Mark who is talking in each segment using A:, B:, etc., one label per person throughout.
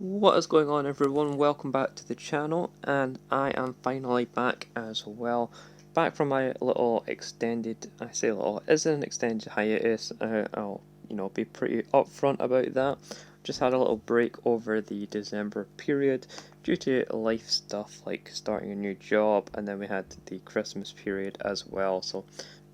A: What is going on, everyone? Welcome back to the channel, and I am finally back as well. Back from my little extended, I say little, it is an extended hiatus. I'll be pretty upfront about that. Just had a little break over the December period due to life stuff like starting a new job, and then we had the Christmas period as well. So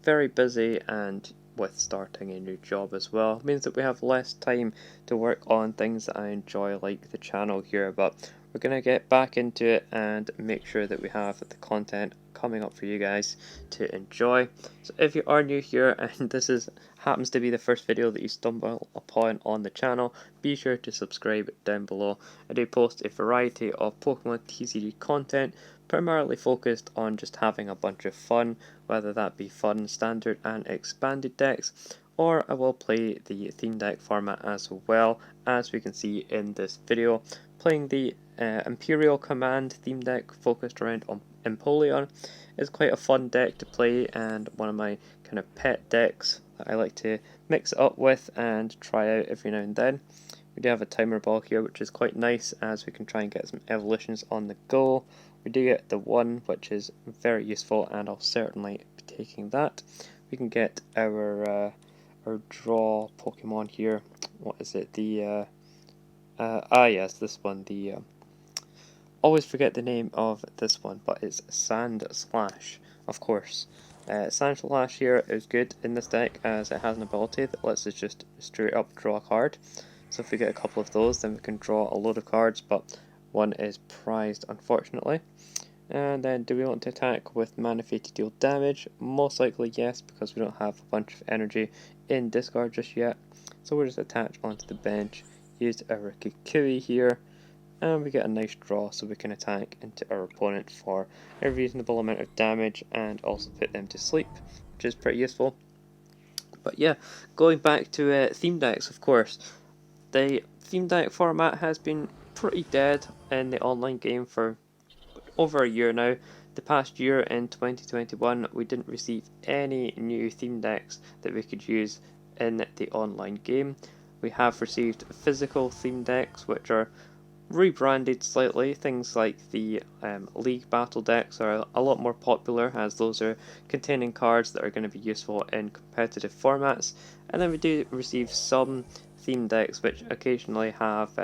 A: very busy, and with starting a new job as well means that we have less time to work on things that I enjoy, like the channel here. But we're gonna get back into it and make sure that we have the content coming up for you guys to enjoy. So if you are new here and this happens to be the first video that you stumble upon on the channel, be sure to subscribe down below. I do post a variety of Pokemon TCG content, primarily focused on just having a bunch of fun, whether that be fun standard and expanded decks, or I will play the theme deck format as well, as we can see in this video. Playing the Imperial command theme deck focused around on Empoleon is quite a fun deck to play, and one of my kind of pet decks that I like to mix it up with and try out every now and then. We do have a timer ball here, which is quite nice, as we can try and get some evolutions on the go. We do get the 1, which is very useful, and I'll certainly be taking that. We can get our draw Pokemon here. What is it? Yes, this one. Always forget the name of this one, but it's Sandslash, of course. Sandslash here is good in this deck, as it has an ability that lets us just straight up draw a card. So if we get a couple of those, then we can draw a load of cards, but one is prized, unfortunately. And then, do we want to attack with Manaphy to deal damage? Most likely yes, because we don't have a bunch of energy in discard just yet. So we'll just attach onto the bench, use our Kukui here, and we get a nice draw, so we can attack into our opponent for a reasonable amount of damage and also put them to sleep, which is pretty useful. But yeah, going back to theme decks, of course. The theme deck format has been pretty dead in the online game for over a year now. The past year, in 2021, we didn't receive any new theme decks that we could use in the online game. We have received physical theme decks, which are rebranded slightly. Things like the League Battle decks are a lot more popular, as those are containing cards that are going to be useful in competitive formats. And then we do receive some theme decks which occasionally have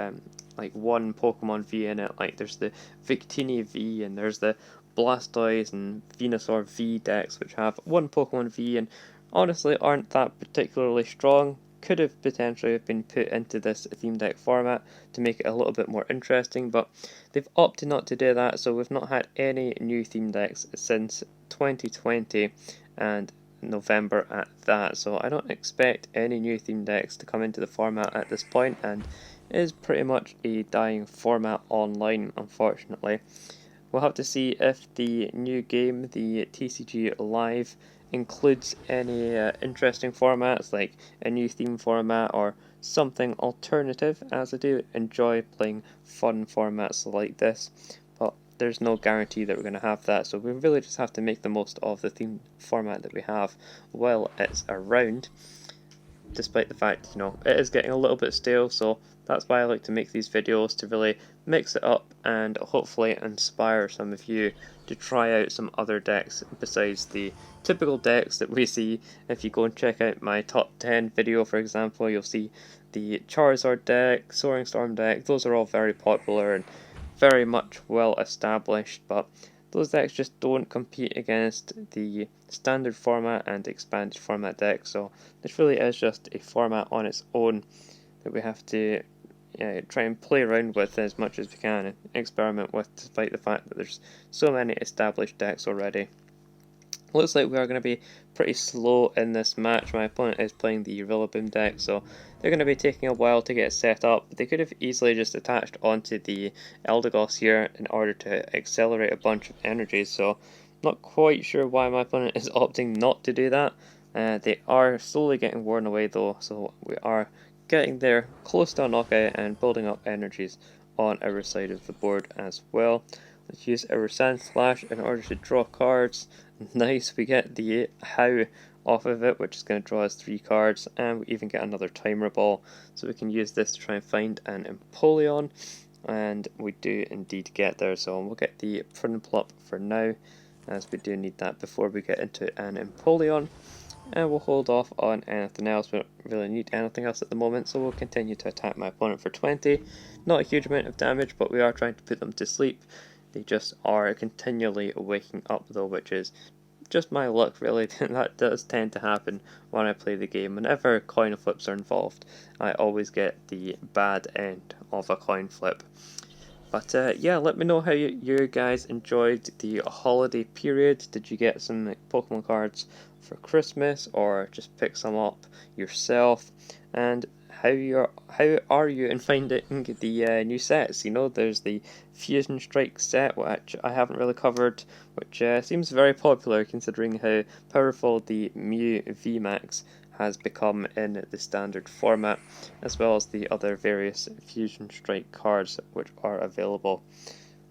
A: like one Pokemon V in it. Like there's the Victini V, and there's the Blastoise and Venusaur V decks, which have one Pokemon V and honestly aren't that particularly strong. Could have potentially been put into this theme deck format to make it a little bit more interesting, but they've opted not to do that, so we've not had any new theme decks since 2020 and November at that, so I don't expect any new theme decks to come into the format at this point, and it is pretty much a dying format online, unfortunately. We'll have to see if the new game, the TCG Live, includes any interesting formats like a new theme format or something alternative, as I do enjoy playing fun formats like this, but there's no guarantee that we're going to have that, so we really just have to make the most of the theme format that we have while it's around, despite the fact, it is getting a little bit stale, so that's why I like to make these videos, to really mix it up and hopefully inspire some of you to try out some other decks besides the typical decks that we see. If you go and check out my top 10 video, for example, you'll see the Charizard deck, Soaring Storm deck. Those are all very popular and very much well established, but those decks just don't compete against the standard format and expanded format decks, so this really is just a format on its own that we have to try and play around with as much as we can and experiment with, despite the fact that there's so many established decks already. Looks like we are going to be pretty slow in this match. My opponent is playing the Rillaboom deck, so they're going to be taking a while to get set up. They could have easily just attached onto the Eldegoss here in order to accelerate a bunch of energies, so not quite sure why my opponent is opting not to do that. They are slowly getting worn away though, so we are getting there close to a knockout and building up energies on our side of the board as well. Let's use our Sandslash in order to draw cards. Nice, we get the How off of it, which is going to draw us 3 cards, and we even get another timer ball, so we can use this to try and find an Empoleon. and we do indeed get there, so we'll get the Prinplup for now, as we do need that before we get into an Empoleon. And we'll hold off on anything else. We don't really need anything else at the moment, so we'll continue to attack my opponent for 20. Not a huge amount of damage, but we are trying to put them to sleep. They just are continually waking up though, which is just my luck really. That does tend to happen when I play the game. Whenever coin flips are involved, I always get the bad end of a coin flip. But yeah, let me know how you guys enjoyed the holiday period. Did you get some Pokemon cards for Christmas, or just pick some up yourself? And how are you in finding the new sets? You know, there's the Fusion Strike set, which I haven't really covered, which seems very popular considering how powerful the Mew VMAX has become in the standard format, as well as the other various Fusion Strike cards which are available.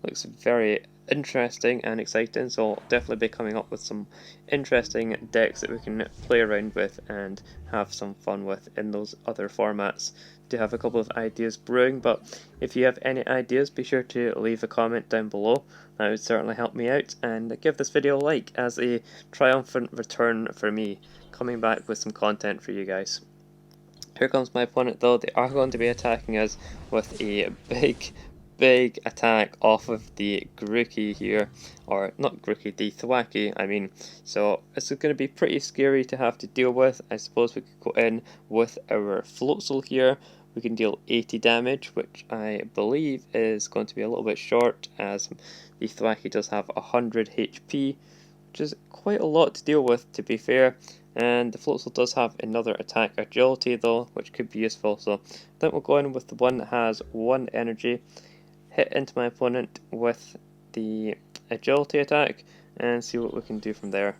A: Looks very interesting and exciting, so I'll definitely be coming up with some interesting decks that we can play around with and have some fun with in those other formats. Do have a couple of ideas brewing, but if you have any ideas, be sure to leave a comment down below. That would certainly help me out, and give this video a like as a triumphant return for me, coming back with some content for you guys. Here comes my opponent though. They are going to be attacking us with a big attack off of the Grookey here, or not Grookey, the Thwackey I mean. So this is going to be pretty scary to have to deal with. I suppose we could go in with our Floatzel here. We can deal 80 damage, which I believe is going to be a little bit short, as the Thwackey does have 100 HP, which is quite a lot to deal with, to be fair. And the Floatzel does have another attack agility though, which could be useful, so I think we'll go in with the one that has 1 energy, hit into my opponent with the agility attack, and see what we can do from there.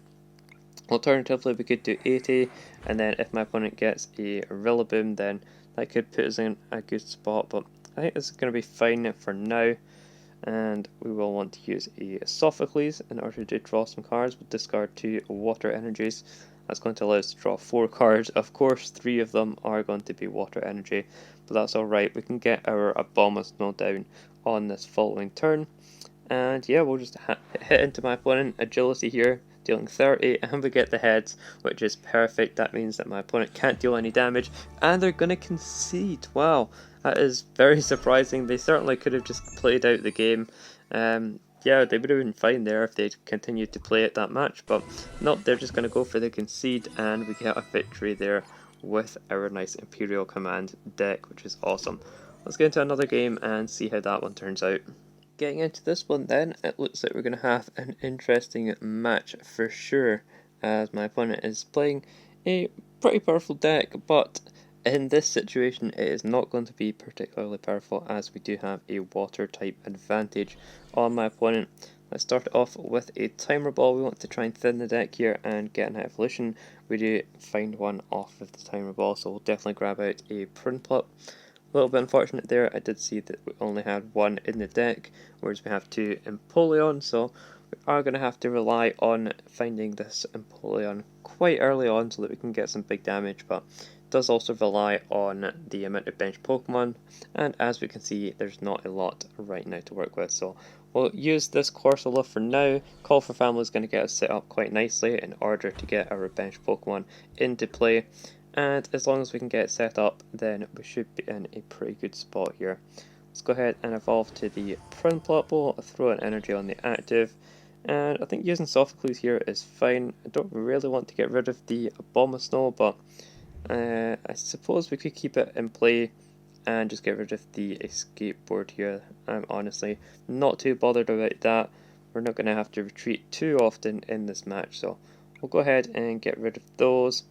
A: Alternatively, we could do 80, and then if my opponent gets a Rillaboom, then that could put us in a good spot, but I think this is going to be fine for now. And we will want to use a Sophocles in order to draw some cards. We'll discard 2 water energies. That's going to allow us to draw 4 cards. Of course, 3 of them are going to be water energy, but that's alright. We can get our Abomasnow down on this following turn. And yeah, we'll just hit into my opponent. Agility here, dealing 30, and we get the heads, which is perfect. That means that my opponent can't deal any damage, and they're going to concede. Wow, that is very surprising. They certainly could have just played out the game. Yeah, they would have been fine there if they'd continued to play it that match, but nope, they're just going to go for the concede, and we get a victory there with our nice Imperial Command deck, which is awesome. Let's get into another game and see how that one turns out. Getting into this one then, it looks like we're going to have an interesting match for sure, as my opponent is playing a pretty powerful deck, but in this situation it is not going to be particularly powerful, as we do have a water type advantage on my opponent. Let's start it off with a Timer Ball. We want to try and thin the deck here and get an evolution. We do find one off of the Timer Ball, so we'll definitely grab out a Prinplup. A little bit unfortunate there, I did see that we only had 1 in the deck, whereas we have 2 Empoleon, so we are going to have to rely on finding this Empoleon quite early on so that we can get some big damage, but it does also rely on the amount of bench Pokemon, and as we can see, there's not a lot right now to work with, so we'll use this Corsola for now. Call for Family is going to get us set up quite nicely in order to get our bench Pokemon into play. And as long as we can get it set up, then we should be in a pretty good spot here. Let's go ahead and evolve to the Prinplup. We'll throw an energy on the active, and I think using Sophocles here is fine. I don't really want to get rid of the Abomasnow, but I suppose we could keep it in play and just get rid of the escape board here. I'm honestly not too bothered about that. We're not going to have to retreat too often in this match, so we'll go ahead and get rid of those.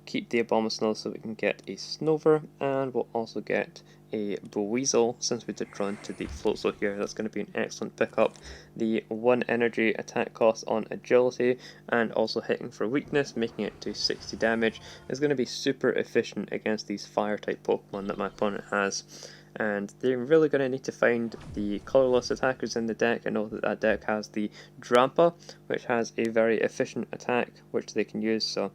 A: Keep the Abomasnow so we can get a Snover, and we'll also get a Buizel since we did run to the Floatzel here. That's going to be an excellent pickup. The 1 energy attack cost on agility and also hitting for weakness, making it to 60 damage, is going to be super efficient against these fire type Pokemon that my opponent has. And they're really going to need to find the colourless attackers in the deck. I know that that deck has the Drampa, which has a very efficient attack which they can use, so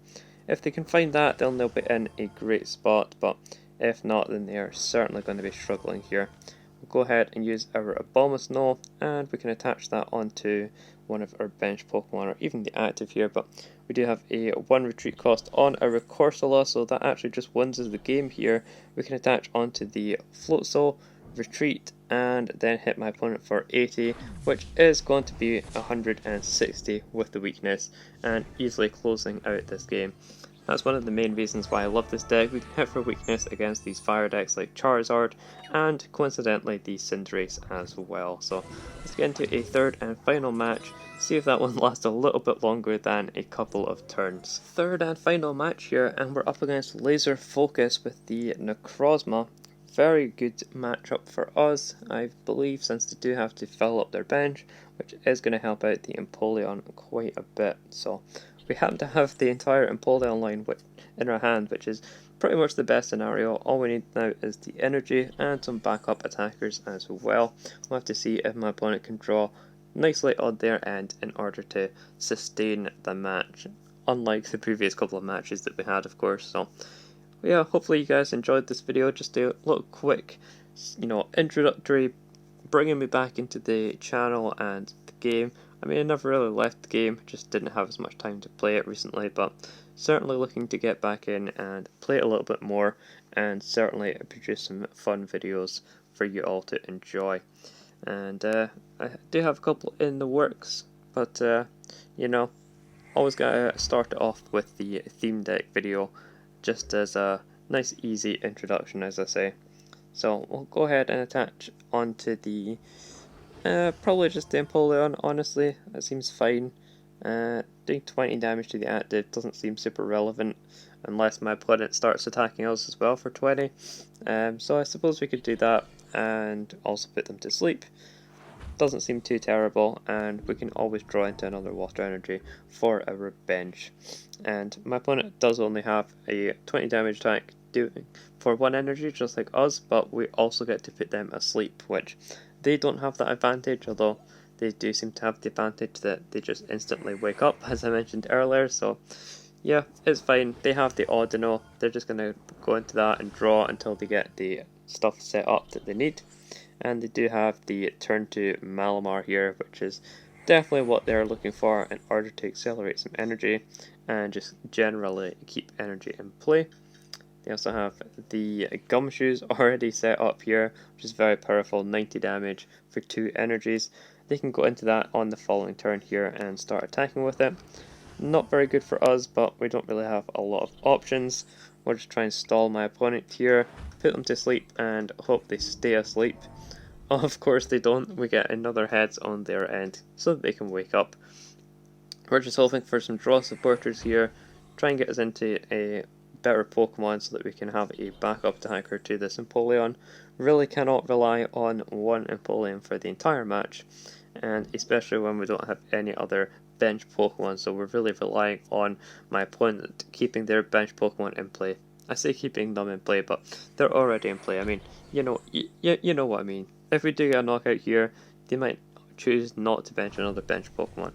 A: if they can find that, then they'll be in a great spot, but if not, then they are certainly going to be struggling here. we'll go ahead and use our Abomasnow, and we can attach that onto one of our bench Pokemon, or even the active here, but we do have a 1 retreat cost on our Corsola, so that actually just wins us the game here. We can attach onto the Floatzel, retreat, and then hit my opponent for 80, which is going to be 160 with the weakness, and easily closing out this game. That's one of the main reasons why I love this deck. We can hit for weakness against these fire decks like Charizard, and coincidentally the Cinderace as well. So let's get into a third and final match, see if that one lasts a little bit longer than a couple of turns. Third and final match here, and we're up against Laser Focus with the Necrozma. Very good matchup for us, I believe, since they do have to fill up their bench, which is going to help out the Empoleon quite a bit. So we happen to have the entire Empoleon line in our hand, which is pretty much the best scenario. All we need now is the energy and some backup attackers as well. We'll have to see if my opponent can draw nicely on their end in order to sustain the match, unlike the previous couple of matches that we had, of course. So yeah, hopefully you guys enjoyed this video. Just a little quick, introductory, bringing me back into the channel and the game. I mean, I never really left the game, just didn't have as much time to play it recently, but certainly looking to get back in and play it a little bit more, and certainly produce some fun videos for you all to enjoy. And I do have a couple in the works, but always gotta start it off with the theme deck video, just as a nice easy introduction, as I say. So we'll go ahead and attach onto the probably just the Empoleon, honestly. That seems fine. Doing 20 damage to the active doesn't seem super relevant unless my opponent starts attacking us as well for 20. So I suppose we could do that and also put them to sleep. Doesn't seem too terrible, and we can always draw into another water energy for our bench. And my opponent does only have a 20 damage attack doing for 1 energy, just like us, but we also get to put them asleep, which they don't have that advantage, although they do seem to have the advantage that they just instantly wake up, as I mentioned earlier. So yeah, it's fine. They have the Audino, they're just going to go into that and draw until they get the stuff set up that they need. And they do have the turn to Malamar here, which is definitely what they're looking for in order to accelerate some energy and just generally keep energy in play. They also have the Gumshoes already set up here, which is very powerful, 90 damage for 2 energies. They can go into that on the following turn here and start attacking with it. Not very good for us, but we don't really have a lot of options. We'll just try and stall my opponent here, put them to sleep, and hope they stay asleep. Of course they don't, we get another heads on their end so that they can wake up. We're just hoping for some draw supporters here, try and get us into a better Pokemon so that we can have a backup attacker to this Empoleon. Really cannot rely on one Empoleon for the entire match, and especially when we don't have any other bench Pokemon, so we're really relying on my opponent keeping their bench Pokemon in play. I say keeping them in play, but they're already in play. I mean, you know what I mean. If we do get a knockout here, they might choose not to bench another bench Pokemon.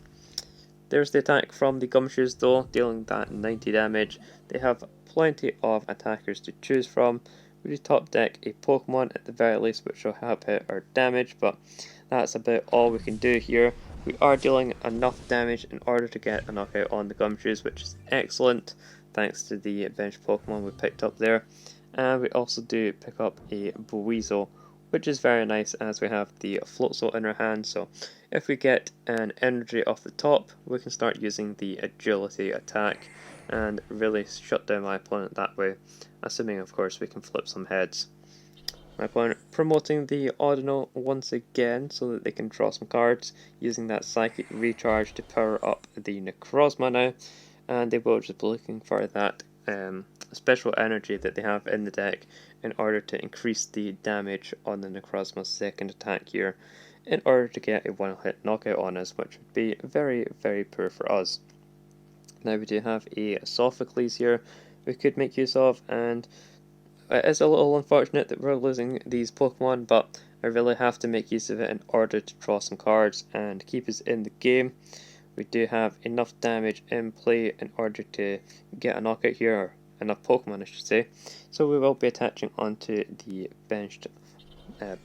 A: There's the attack from the Gumshoes though, dealing that 90 damage. They have plenty of attackers to choose from. We just top deck a Pokemon at the very least, which will help out our damage, but that's about all we can do here. We are dealing enough damage in order to get a knockout on the Gumshoes, which is excellent, thanks to the bench Pokemon we picked up there. And we also do pick up a Buizel, which is very nice as we have the Floatzel in our hand, so if we get an energy off the top, we can start using the agility attack and really shut down my opponent that way, assuming of course we can flip some heads. My opponent promoting the Audino once again so that they can draw some cards, using that Psychic Recharge to power up the Necrozma now, and they will just be looking for that special energy that they have in the deck in order to increase the damage on the Necrozma's second attack here, in order to get a one-hit knockout on us, which would be very, very poor for us. Now we do have a Sophocles here we could make use of, and it is a little unfortunate that we're losing these Pokemon, but I really have to make use of it in order to draw some cards and keep us in the game. We do have enough damage in play in order to get a knockout here, or enough Pokemon I should say, so we will be attaching onto the benched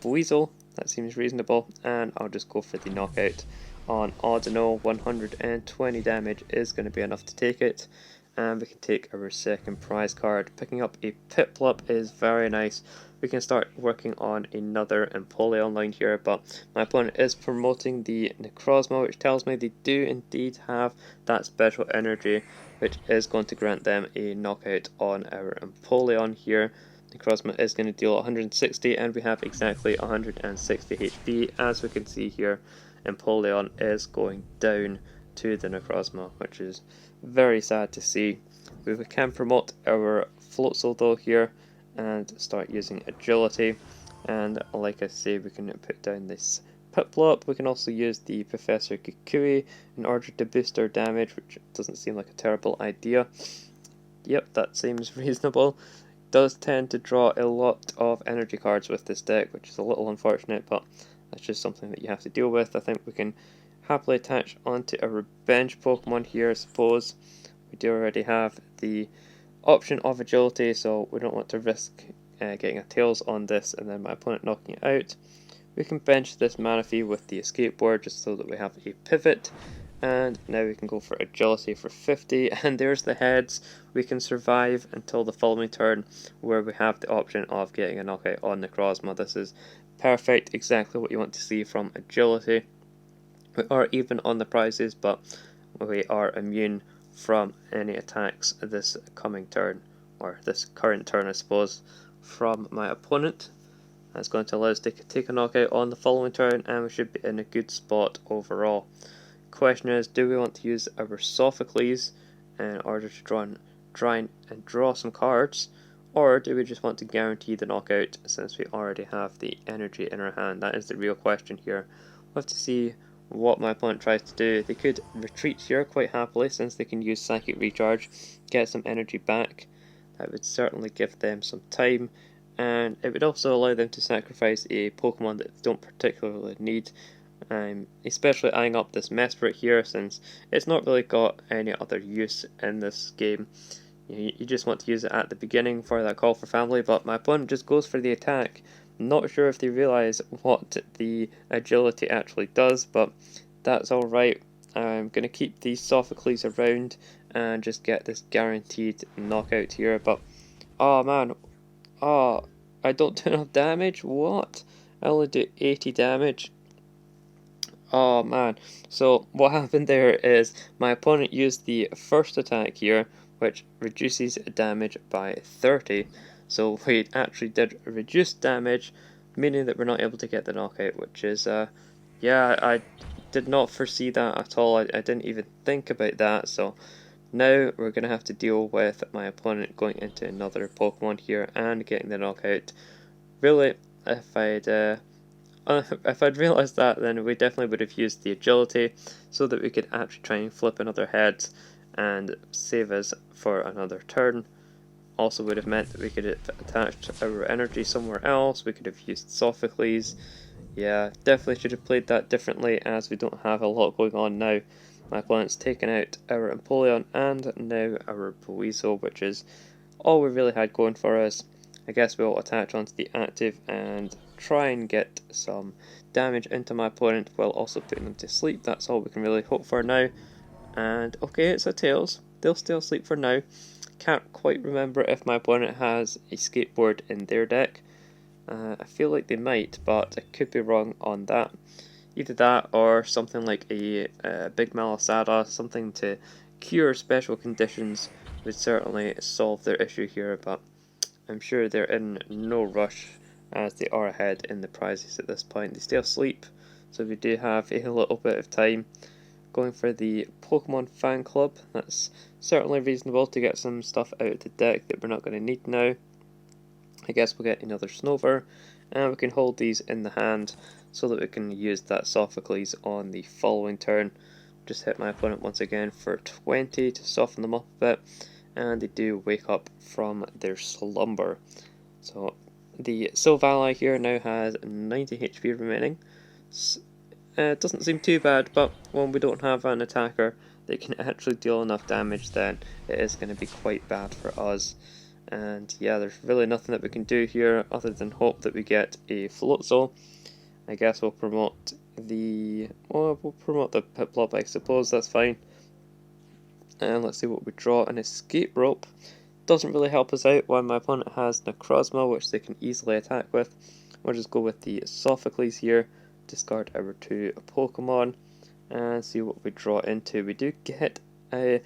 A: Buizel, that seems reasonable, and I'll just go for the knockout on Audino. 120 damage is going to be enough to take it, and we can take our second prize card. Picking up a Piplup is very nice. We can start working on another Imperial line here, but my opponent is promoting the Necrozma, which tells me they do indeed have that special energy, which is going to grant them a knockout on our Empoleon here. Necrozma is going to deal 160, and we have exactly 160 HP. As we can see here, Empoleon is going down to the Necrozma, which is very sad to see. We can promote our Floatzel though here and start using agility, and like I say, we can put down this Piplup. We can also use the Professor Kukui in order to boost our damage, which doesn't seem like a terrible idea. Yep, that seems reasonable. Does tend to draw a lot of energy cards with this deck, which is a little unfortunate, but that's just something that you have to deal with. I think we can happily attach onto a revenge Pokemon here, I suppose. We do already have the option of agility, so we don't want to risk getting a Tails on this and then my opponent knocking it out. We can bench this Manaphy with the escape board just so that we have a pivot, and now we can go for agility for 50, and there's the heads. We can survive until the following turn where we have the option of getting a knockout on Necrozma. This is perfect, exactly what you want to see from agility. We are even on the prizes, but we are immune from any attacks this coming turn, or this current turn I suppose, from my opponent. That's going to allow us to take a knockout on the following turn, and we should be in a good spot overall. Question is, do we want to use our Sophocles in order to try and draw some cards, or do we just want to guarantee the knockout since we already have the energy in our hand? That is the real question here. We'll have to see what my opponent tries to do. They could retreat here quite happily since they can use Psychic Recharge, get some energy back. That would certainly give them some time, and it would also allow them to sacrifice a Pokemon that they don't particularly need. I'm especially eyeing up this Mesprit here since it's not really got any other use in this game. You just want to use it at the beginning for that call for family, but my opponent just goes for the attack. Not sure if they realise what the agility actually does, but that's alright. I'm going to keep these Sophocles around and just get this guaranteed knockout here, but oh man, oh, I don't do enough damage? What? I only do 80 damage. Oh man, so what happened there is my opponent used the first attack here, which reduces damage by 30. So we actually did reduce damage, meaning that we're not able to get the knockout, which is, yeah, I did not foresee that at all. I didn't even think about that, so now we're going to have to deal with my opponent going into another Pokemon here and getting the knockout. Really, if I'd realised that, then we definitely would have used the agility so that we could actually try and flip another head and save us for another turn. Also would have meant that we could have attached our energy somewhere else. We could have used Sophocles. Yeah, definitely should have played that differently as we don't have a lot going on now. My opponent's taken out our Empoleon and now our Buizel, which is all we really had going for us. I guess we'll attach onto the active and try and get some damage into my opponent while also putting them to sleep. That's all we can really hope for now. And okay, it's a Tails. They'll stay asleep for now. Can't quite remember if my opponent has a skateboard in their deck. I feel like they might, but I could be wrong on that. Either that or something like a Big Malasada, something to cure special conditions would certainly solve their issue here, but I'm sure they're in no rush as they are ahead in the prizes at this point. They stay asleep, so we do have a little bit of time. Going for the Pokemon Fan Club, that's certainly reasonable to get some stuff out of the deck that we're not going to need now. I guess we'll get another Snover, and we can hold these in the hand so that we can use that Sophocles on the following turn. Just hit my opponent once again for 20 to soften them up a bit, and they do wake up from their slumber. So the Silvally here now has 90 HP remaining. It doesn't seem too bad, but when we don't have an attacker that can actually deal enough damage, then it is going to be quite bad for us. And yeah, there's really nothing that we can do here other than hope that we get a Floatzel. I guess we'll promote the Piplup, I suppose, that's fine. And let's see what we draw. An Escape Rope. Doesn't really help us out when my opponent has Necrozma, which they can easily attack with. We'll just go with the Sophocles here, discard our 2 Pokemon, and see what we draw into. We do get a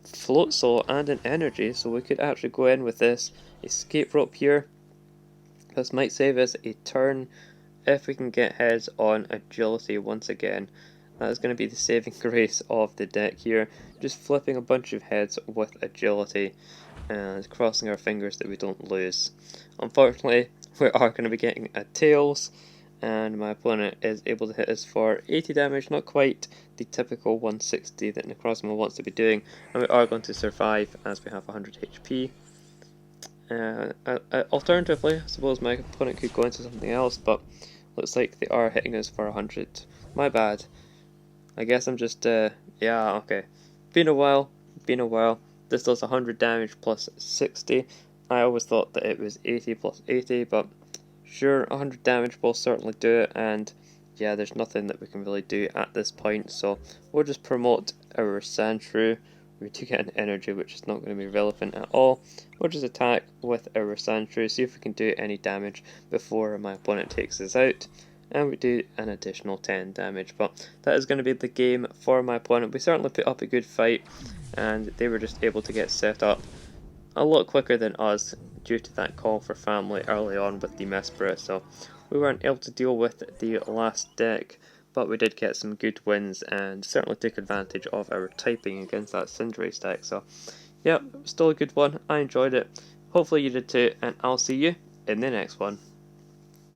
A: Floatzel and an Energy, so we could actually go in with this Escape Rope here. This might save us a turn if we can get heads on Agility once again. That is going to be the saving grace of the deck here, just flipping a bunch of heads with Agility and crossing our fingers that we don't lose. Unfortunately, we are going to be getting a Tails, and my opponent is able to hit us for 80 damage, not quite the typical 160 that Necrozma wants to be doing, and we are going to survive as we have 100 HP. Alternatively, I suppose my opponent could go into something else, but looks like they are hitting us for 100. My bad. I guess I'm just, yeah, okay. Been a while. This does 100 damage plus 60. I always thought that it was 80 plus 80, but sure, 100 damage will certainly do it, and yeah, there's nothing that we can really do at this point, so we'll just promote our Sandshrew. We do get an energy, which is not going to be relevant at all. We'll just attack with our Sandshrew, see if we can do any damage before my opponent takes us out. And we do an additional 10 damage, but that is going to be the game for my opponent. We certainly put up a good fight, and they were just able to get set up a lot quicker than us due to that call for family early on with the Mesprit, so we weren't able to deal with the last deck, but we did get some good wins and certainly took advantage of our typing against that Cinderace deck. So yeah, still a good one. I enjoyed it. Hopefully you did too, and I'll see you in the next one.